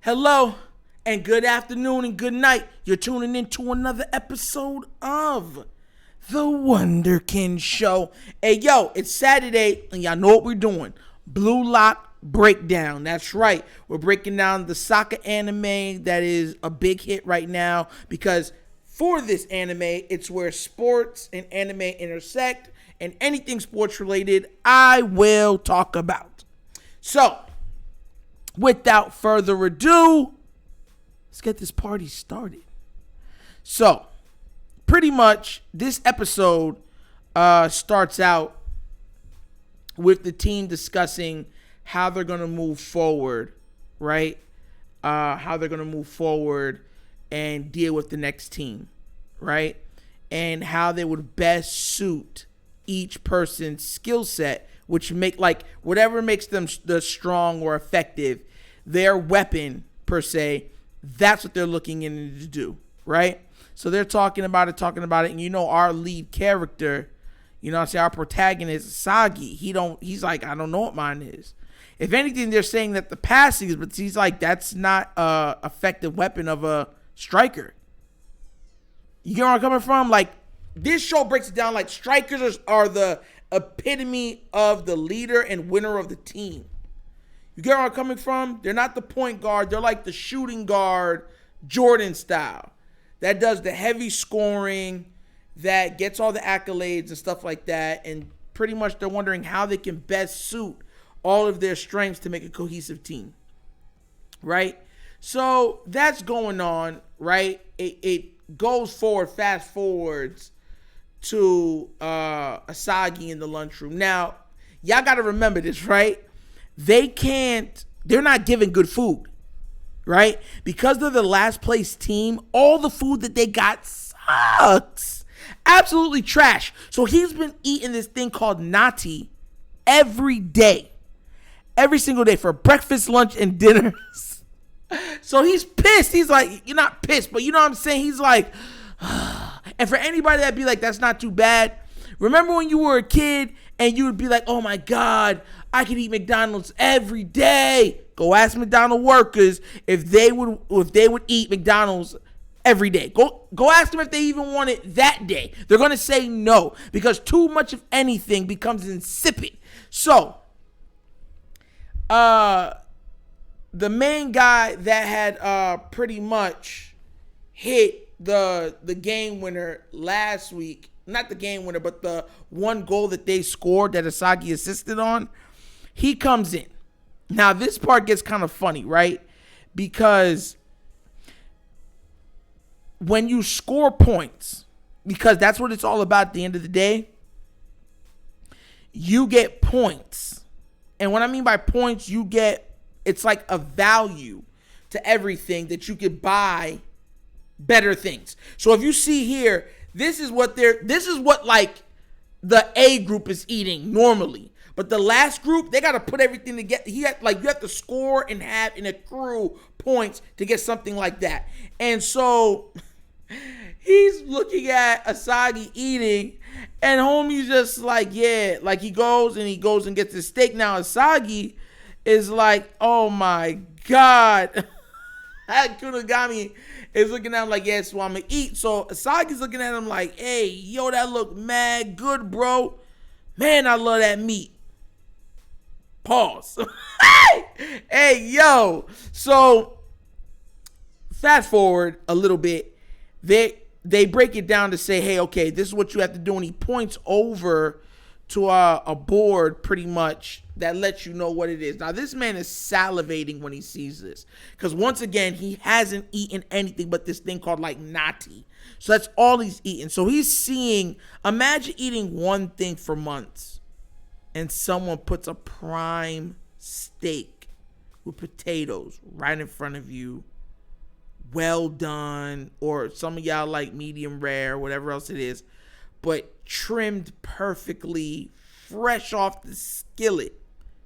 Hello and good afternoon and good night. You're tuning in to another episode of the Wunderkind Show. Hey, yo, it's Saturday and y'all know what we're doing. Blue Lock Breakdown. That's right. We're breaking down the soccer anime that is a big hit right now because for this anime, it's where sports and anime intersect, and anything sports related, I will talk about. So, without further ado, let's get this party started. So, pretty much, this episode starts out with the team discussing how they're going to move forward, right? How they're going to move forward and deal with the next team, right? And how they would best suit each person's skill set, which make whatever makes them the strong or effective, their weapon per se, that's what they're looking in to do, right? So they're talking about it, and you know our lead character, our protagonist, Sagi, he's like, I don't know what mine is. If anything, they're saying that the passing is, but he's like, that's not a effective weapon of a striker. You get where I'm coming from? Like, this show breaks it down like strikers are the epitome of the leader and winner of the team. You get where I'm coming from? They're not the point guard. They're like the shooting guard, Jordan style. That does the heavy scoring, that gets all the accolades and stuff like that. And pretty much they're wondering how they can best suit all of their strengths to make a cohesive team. Right? So that's going on, right? It goes forward, fast forwards to Asagi in the lunchroom. Now, y'all got to remember this, right? They're not giving good food, right? Because they're the last place team, all the food that they got sucks. Absolutely trash. So he's been eating this thing called nati every day. Every single day for breakfast, lunch, and dinners. So he's pissed. He's like, you're not pissed, but you know what I'm saying? He's like, and for anybody that'd be like, that's not too bad. Remember when you were a kid and you would be like, oh my God, I could eat McDonald's every day. Go ask McDonald's workers if they would eat McDonald's every day. Go ask them if they even want it that day. They're going to say no because too much of anything becomes insipid. So, the main guy that had pretty much hit the game winner last week, not the game winner, but the one goal that they scored that Asagi assisted on, he comes in. Now, this part gets kind of funny, right? Because when you score points, because that's what it's all about at the end of the day, you get points. And what I mean by points, it's like a value to everything that you could buy better things. So if you see here, this is what like the A group is eating normally. But the last group, they got to put everything together. You have to score and have and accrue points to get something like that. And so he's looking at Asagi eating, and homie's just like, yeah, like he goes and gets his steak. Now Asagi is like, oh my God. Kunigami is looking at him like, yeah, so I'm gonna eat. So Asagi's looking at him like, hey, yo, that look mad good, bro. Man, I love that meat. Pause. Hey, yo. So fast forward a little bit. They break it down to say, hey, okay, this is what you have to do. And he points over to a board pretty much that lets you know what it is. Now, this man is salivating when he sees this. Because once again, he hasn't eaten anything but this thing called like nati. So that's all he's eating. So he's seeing, imagine eating one thing for months and someone puts a prime steak with potatoes right in front of you. Well done. Or some of y'all like medium rare, whatever else it is. But trimmed perfectly, fresh off the skillet.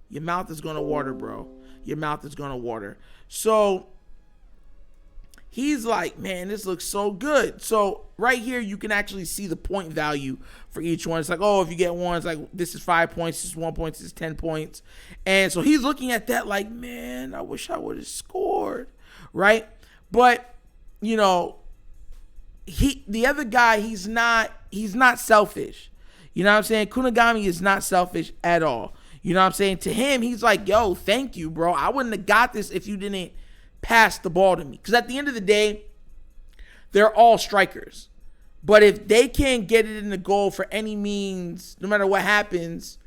Your mouth is going to water, bro. Your mouth is going to water. So he's like, man, this looks so good. So right here, you can actually see the point value for each one. It's like, oh, if you get one, it's like, this is 5 points, this is 1 point, this is 10 points. And so he's looking at that like, man, I wish I would have scored. right? But, the other guy, he's not selfish. You know what I'm saying? Kunigami is not selfish at all. You know what I'm saying? To him, he's like, yo, thank you, bro. I wouldn't have got this if you didn't pass the ball to me. Because at the end of the day, they're all strikers. But if they can't get it in the goal for any means, no matter what happens,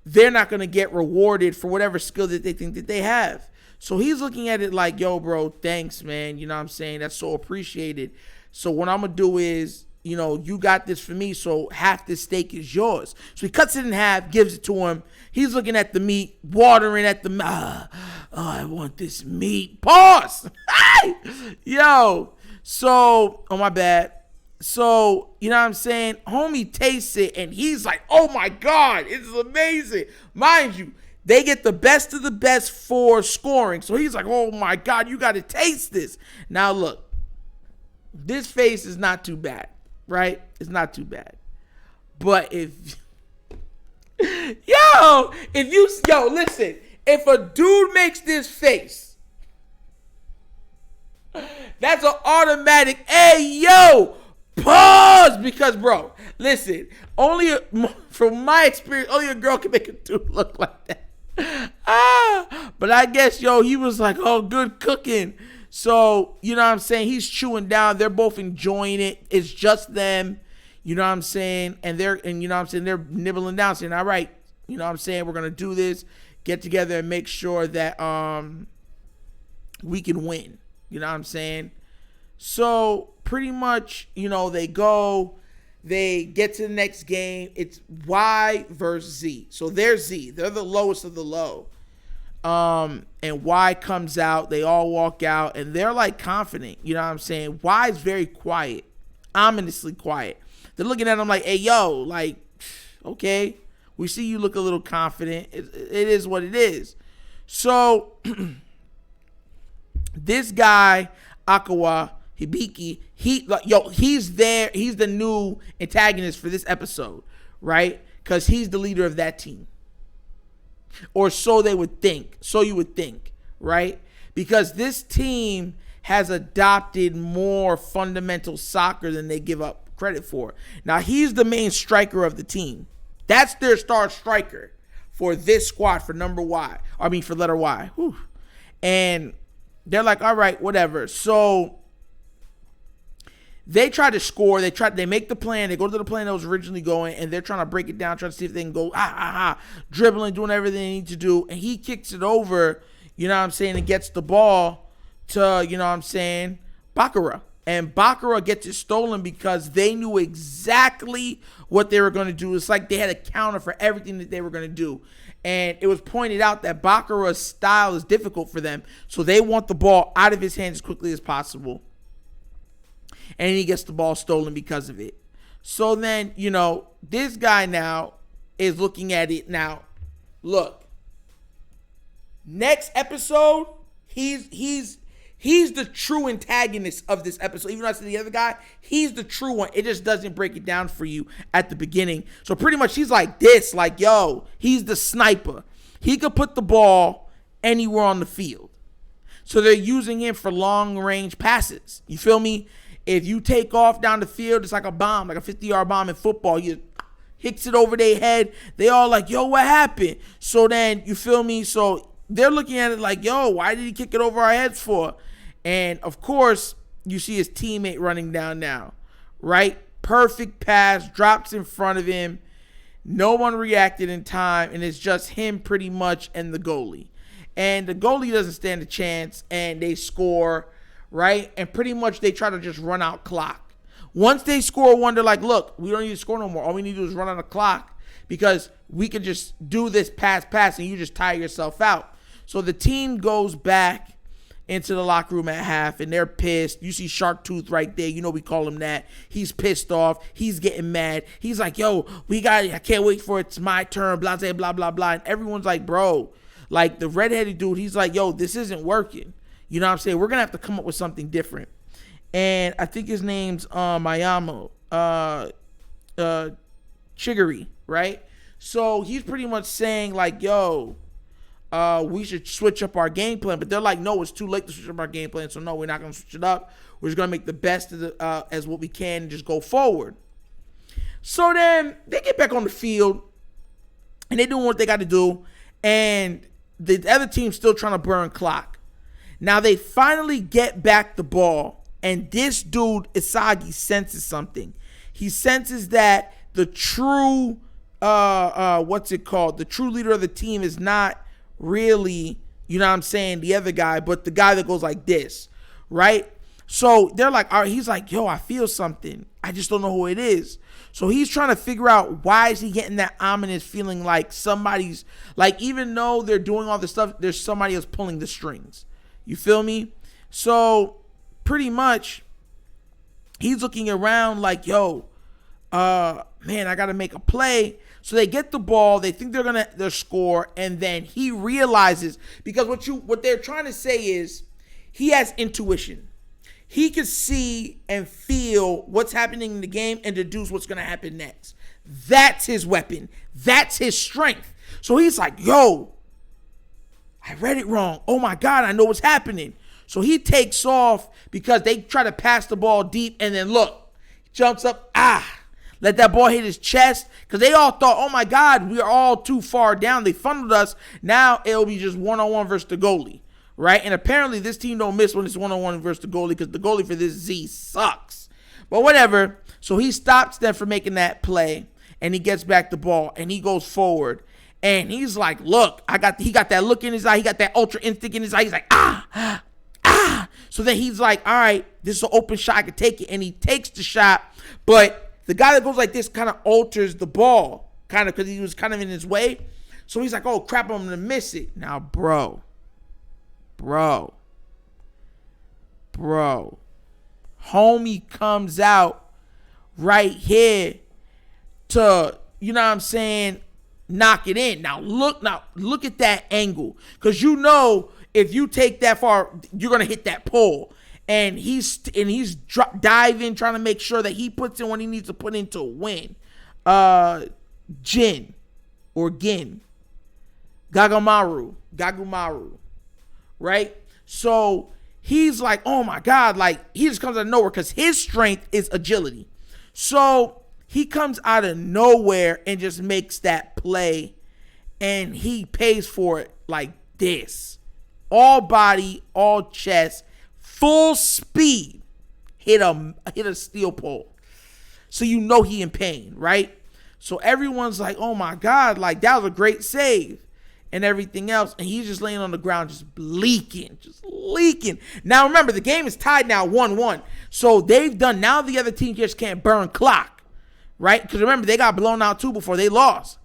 they're not going to get rewarded for whatever skill that they think that they have. So he's looking at it like, yo, bro, thanks, man. You know what I'm saying? That's so appreciated. So what I'm going to do is, you got this for me, so half this steak is yours. So he cuts it in half, gives it to him. He's looking at the meat, watering at the I want this meat. Pause. Yo. So, oh, my bad. So, you know what I'm saying? Homie tastes it, and he's like, oh, my God, this is amazing. Mind you, they get the best of the best for scoring. So he's like, oh, my God, you got to taste this. Now, look, this face is not too bad, right? It's not too bad. But listen, if a dude makes this face, that's an automatic, hey, yo, pause. Because, bro, listen, from my experience, only a girl can make a dude look like that. But I guess, he was like, oh, good cooking. So, you know what I'm saying? He's chewing down. They're both enjoying it. It's just them. You know what I'm saying? And they're nibbling down, saying, all right, you know what I'm saying? We're going to do this, get together and make sure that we can win. You know what I'm saying? So pretty much, they get to the next game. It's Y versus Z. So they're Z. They're the lowest of the low. And Y comes out. They all walk out, and they're like confident. You know what I'm saying? Y is very quiet, ominously quiet. They're looking at him like, hey, yo, like, okay, we see you look a little confident. It is what it is. So this guy, Akawa Hibiki, he's there. He's the new antagonist for this episode, right? Because he's the leader of that team. Or so they would think. So you would think, right? Because this team has adopted more fundamental soccer than they give up credit for. Now, he's the main striker of the team. That's their star striker for this squad for for letter Y. Whew. And they're like, all right, whatever. So they try to score. They make the plan. They go to the plan that was originally going, and they're trying to break it down, trying to see if they can go, dribbling, doing everything they need to do. And he kicks it over, you know what I'm saying, and gets the ball to, you know what I'm saying, Baccarat. And Baccarat gets it stolen because they knew exactly what they were going to do. It's like they had a counter for everything that they were going to do. And it was pointed out that Baccarat's style is difficult for them. So they want the ball out of his hands as quickly as possible. And he gets the ball stolen because of it. So then, this guy now is looking at it. Now, look. Next episode, he's the true antagonist of this episode. Even though I said the other guy, he's the true one. It just doesn't break it down for you at the beginning. So pretty much he's like this, like, yo, he's the sniper. He could put the ball anywhere on the field. So they're using him for long-range passes. You feel me? If you take off down the field, it's like a bomb, like a 50-yard bomb in football. You hits it over their head. They all like, yo, what happened? So then, you feel me? So they're looking at it like, yo, why did he kick it over our heads for? And, of course, you see his teammate running down now, right? Perfect pass, drops in front of him. No one reacted in time, and it's just him pretty much and the goalie. And the goalie doesn't stand a chance, and they score, right? And pretty much they try to just run out clock. Once they score one, they're like, look, we don't need to score no more. All we need to do is run out the clock because we could just do this pass, and you just tire yourself out. So the team goes back into the locker room at half, and they're pissed. You see Shark Tooth right there. You know we call him that. He's pissed off. He's getting mad. He's like, yo, I can't wait for it's my turn, blah, blah, blah, blah, blah. And everyone's like, bro, like the redheaded dude, he's like, yo, this isn't working. You know what I'm saying? We're going to have to come up with something different. And I think his name's Mayamo, Chigiri, right? So he's pretty much saying like, yo, we should switch up our game plan. But they're like, no, it's too late to switch up our game plan. So no, we're not going to switch it up. We're just going to make the best of the, as what we can and just go forward. So then they get back on the field and they're doing what they got to do. And the other team's still trying to burn clock. Now they finally get back the ball. And this dude, Isagi, senses something. He senses that the true, the true leader of the team is not really, you know what I'm saying, the other guy, but the guy that goes like this, right? So they're like, all right, he's like, yo, I feel something. I just don't know who it is. So he's trying to figure out why is he getting that ominous feeling like somebody's, like even though they're doing all this stuff, there's somebody else pulling the strings. You feel me? So pretty much he's looking around like, yo, man, I got to make a play. So they get the ball, they think they're score, and then he realizes, because what they're trying to say is he has intuition. He can see and feel what's happening in the game and deduce what's going to happen next. That's his weapon. That's his strength. So he's like, yo, I read it wrong. Oh my God, I know what's happening. So he takes off because they try to pass the ball deep, and then look, jumps up, let that ball hit his chest, because they all thought, oh my God, we are all too far down. They funneled us. Now it'll be just one-on-one versus the goalie, right? And apparently this team don't miss when it's one-on-one versus the goalie, because the goalie for this Z sucks. But whatever. So he stops them from making that play, and he gets back the ball, and he goes forward. And he's like, look, he got that look in his eye. He got that ultra instinct in his eye. He's like, So then he's like, all right, this is an open shot. I can take it. And he takes the shot, but the guy that goes like this kind of alters the ball, kind of, because he was kind of in his way. So he's like, oh, crap, I'm going to miss it. Now, bro. Homie comes out right here to, you know what I'm saying, knock it in. Now, look at that angle. Because you know, if you take that far, you're going to hit that pole. And he's diving, trying to make sure that he puts in what he needs to put in to win. Gagamaru, right? So he's like, oh my God, like he just comes out of nowhere because his strength is agility. So he comes out of nowhere and just makes that play, and he pays for it like this. All body, all chest, full speed, hit a steel pole. So you know he in pain, right? So everyone's like, oh my God, like that was a great save and everything else. And he's just laying on the ground, just leaking. Now remember, the game is tied now 1-1. So now the other team just can't burn clock, right? Because remember, they got blown out too before they lost.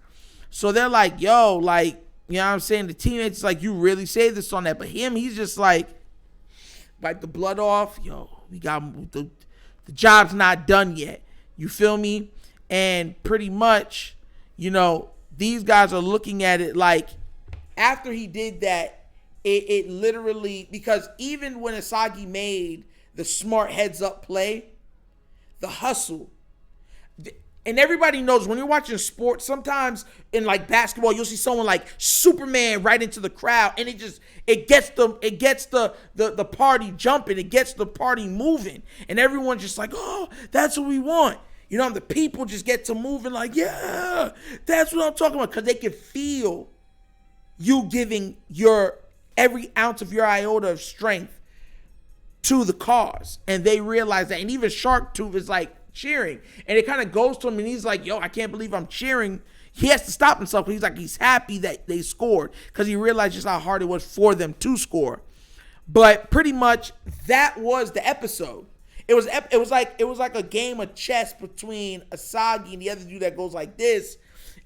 So they're like, yo, like, you know what I'm saying? The teammates like, you really saved this on that. But he's just like, wipe the blood off. Yo, we got the job's not done yet. You feel me? And pretty much, you know, these guys are looking at it like after he did that, it literally, because even when Isagi made the smart heads up play, the hustle, and everybody knows when you're watching sports, sometimes in like basketball, you'll see someone like Superman right into the crowd, and it gets the party jumping, it gets the party moving, and everyone's just like, oh, that's what we want. You know, the people just get to moving like, yeah, that's what I'm talking about, because they can feel you giving your every ounce of your iota of strength to the cause, and they realize that, and even Shark Tooth is like cheering, and it kind of goes to him, and he's like, yo, I can't believe I'm cheering. He has to stop himself, because he's like, he's happy that they scored, because he realized just how hard it was for them to score. But pretty much that was the episode. It was like a game of chess between Isagi and the other dude that goes like this,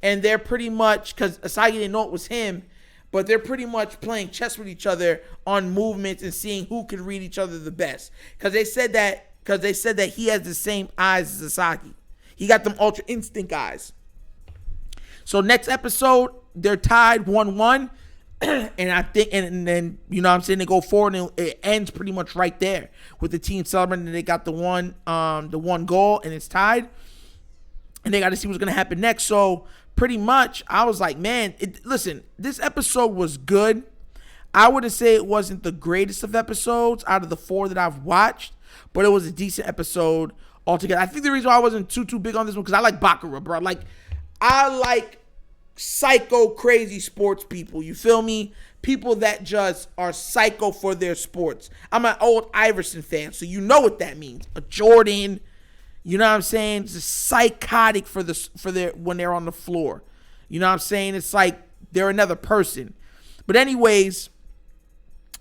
and they're pretty much, because Isagi didn't know it was him, but they're pretty much playing chess with each other on movements and seeing who could read each other the best. Because they said that he has the same eyes as Isagi. He got them ultra instinct eyes. So next episode, they're tied 1-1. And I think, and then, you know what I'm saying, they go forward, and it ends pretty much right there with the team celebrating that they got the one goal, and it's tied. And they got to see what's going to happen next. So pretty much I was like, man, listen, this episode was good. I wouldn't say it wasn't the greatest of episodes out of the 4 that I've watched, but it was a decent episode altogether. I think the reason why I wasn't too big on this one, because I like Baccarat, bro. I like psycho crazy sports people. You feel me? People that just are psycho for their sports. I'm an old Iverson fan, so you know what that means. A Jordan, you know what I'm saying? It's psychotic for their when they're on the floor. You know what I'm saying? It's like they're another person. But anyways,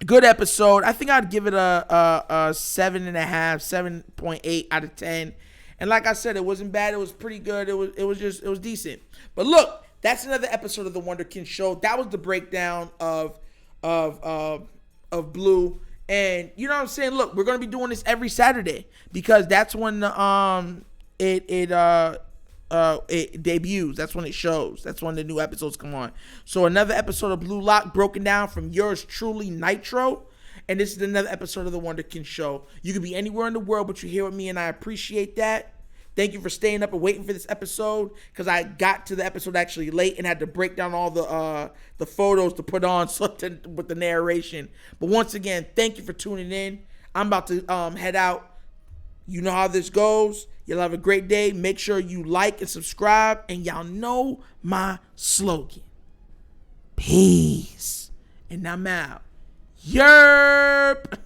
good episode. I think I'd give it a 7.5, 7.8 out of 10. And like I said, it wasn't bad. It was pretty good. It was decent. But look, that's another episode of the Wunderkind Show. That was the breakdown of Blue. And you know what I'm saying? Look, we're gonna be doing this every Saturday because that's when it debuts. That's when it shows. That's when the new episodes come on. So another episode of Blue Lock broken down from yours truly, Nitro. And this is another episode of the Wunderkind Show. You could be anywhere in the world, but you're here with me, and I appreciate that. Thank you for staying up and waiting for this episode, because I got to the episode actually late and had to break down all the photos to put on with the narration. But once again, thank you for tuning in. I'm about to head out. You know how this goes. You'll have a great day. Make sure you like and subscribe, and y'all know my slogan. Peace. And I'm out. Yerp.